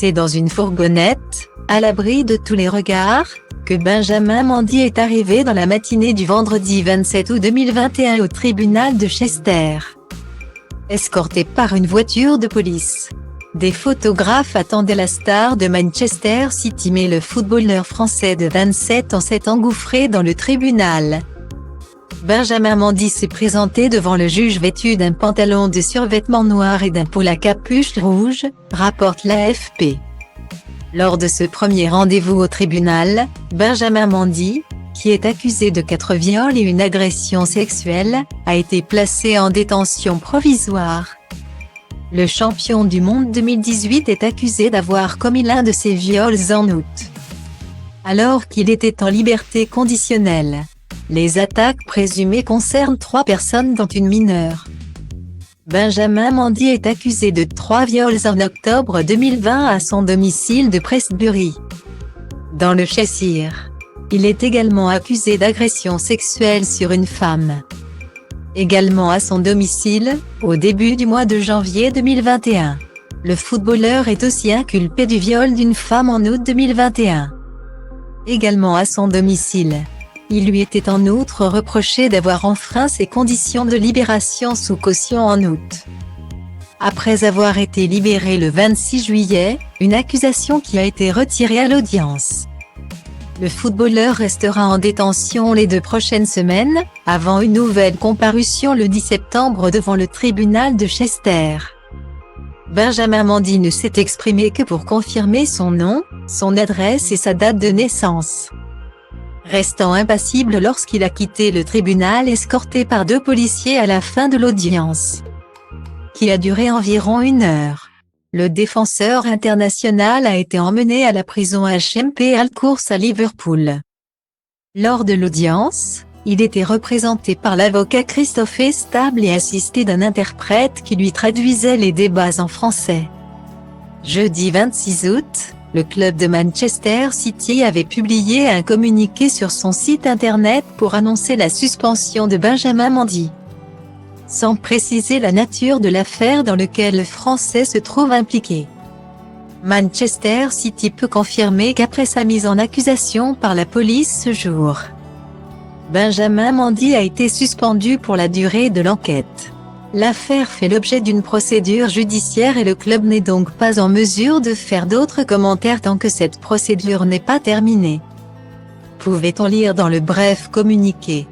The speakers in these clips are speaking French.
C'est dans une fourgonnette, à l'abri de tous les regards, que Benjamin Mendy est arrivé dans la matinée du vendredi 27 août 2021 au tribunal de Chester. Escorté par une voiture de police. Des photographes attendaient la star de Manchester City, mais le footballeur français de 27 ans s'est engouffré dans le tribunal. Benjamin Mendy s'est présenté devant le juge vêtu d'un pantalon de survêtement noir et d'un pull à capuche rouge, rapporte l'AFP. Lors de ce premier rendez-vous au tribunal, Benjamin Mendy, qui est accusé de 4 viols et une agression sexuelle, a été placé en détention provisoire. Le champion du monde 2018 est accusé d'avoir commis l'un de ces viols en août, alors qu'il était en liberté conditionnelle. Les attaques présumées concernent 3 personnes dont une mineure. Benjamin Mendy est accusé de 3 viols en octobre 2020 à son domicile de Prestbury, dans le Cheshire. Il est également accusé d'agression sexuelle sur une femme, également à son domicile, au début du mois de janvier 2021. Le footballeur est aussi inculpé du viol d'une femme en août 2021, également à son domicile. Il lui était en outre reproché d'avoir enfreint ses conditions de libération sous caution en août, après avoir été libéré le 26 juillet, une accusation qui a été retirée à l'audience. Le footballeur restera en détention les 2 prochaines semaines, avant une nouvelle comparution le 10 septembre devant le tribunal de Chester. Benjamin Mendy ne s'est exprimé que pour confirmer son nom, son adresse et sa date de naissance, restant impassible lorsqu'il a quitté le tribunal escorté par 2 policiers à la fin de l'audience, qui a duré environ 1 heure. Le défenseur international a été emmené à la prison HMP Hall Course à Liverpool. Lors de l'audience, il était représenté par l'avocat Christophe Estable et assisté d'un interprète qui lui traduisait les débats en français. Jeudi 26 août, le club de Manchester City avait publié un communiqué sur son site internet pour annoncer la suspension de Benjamin Mendy, sans préciser la nature de l'affaire dans laquelle le Français se trouve impliqué. Manchester City peut confirmer qu'après sa mise en accusation par la police ce jour, Benjamin Mendy a été suspendu pour la durée de l'enquête. L'affaire fait l'objet d'une procédure judiciaire et le club n'est donc pas en mesure de faire d'autres commentaires tant que cette procédure n'est pas terminée, pouvait-on lire dans le bref communiqué.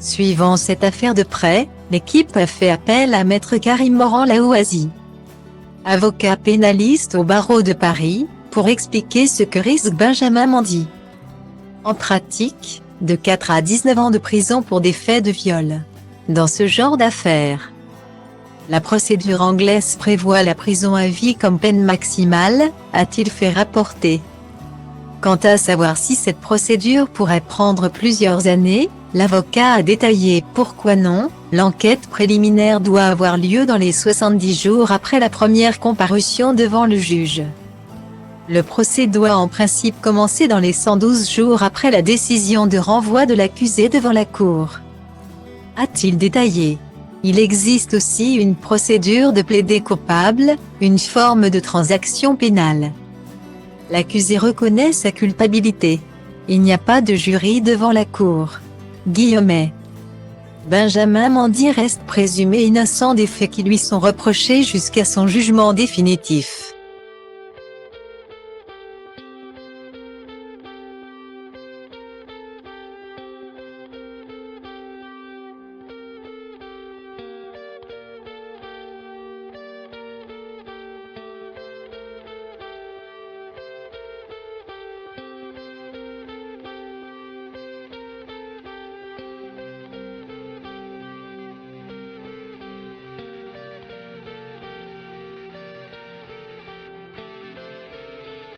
Suivant cette affaire de près, l'équipe a fait appel à maître Karim Moran-Laouazi, avocat pénaliste au barreau de Paris, pour expliquer ce que risque Benjamin Mendy. En pratique, de 4 à 19 ans de prison pour des faits de viol. Dans ce genre d'affaires, la procédure anglaise prévoit la prison à vie comme peine maximale, a-t-il fait rapporter. Quant à savoir si cette procédure pourrait prendre plusieurs années, l'avocat a détaillé pourquoi non, l'enquête préliminaire doit avoir lieu dans les 70 jours après la première comparution devant le juge. Le procès doit en principe commencer dans les 112 jours après la décision de renvoi de l'accusé devant la cour, a-t-il détaillé. Il existe aussi une procédure de plaider coupable, une forme de transaction pénale. L'accusé reconnaît sa culpabilité. Il n'y a pas de jury devant la cour. Guillemets. Benjamin Mendy reste présumé innocent des faits qui lui sont reprochés jusqu'à son jugement définitif.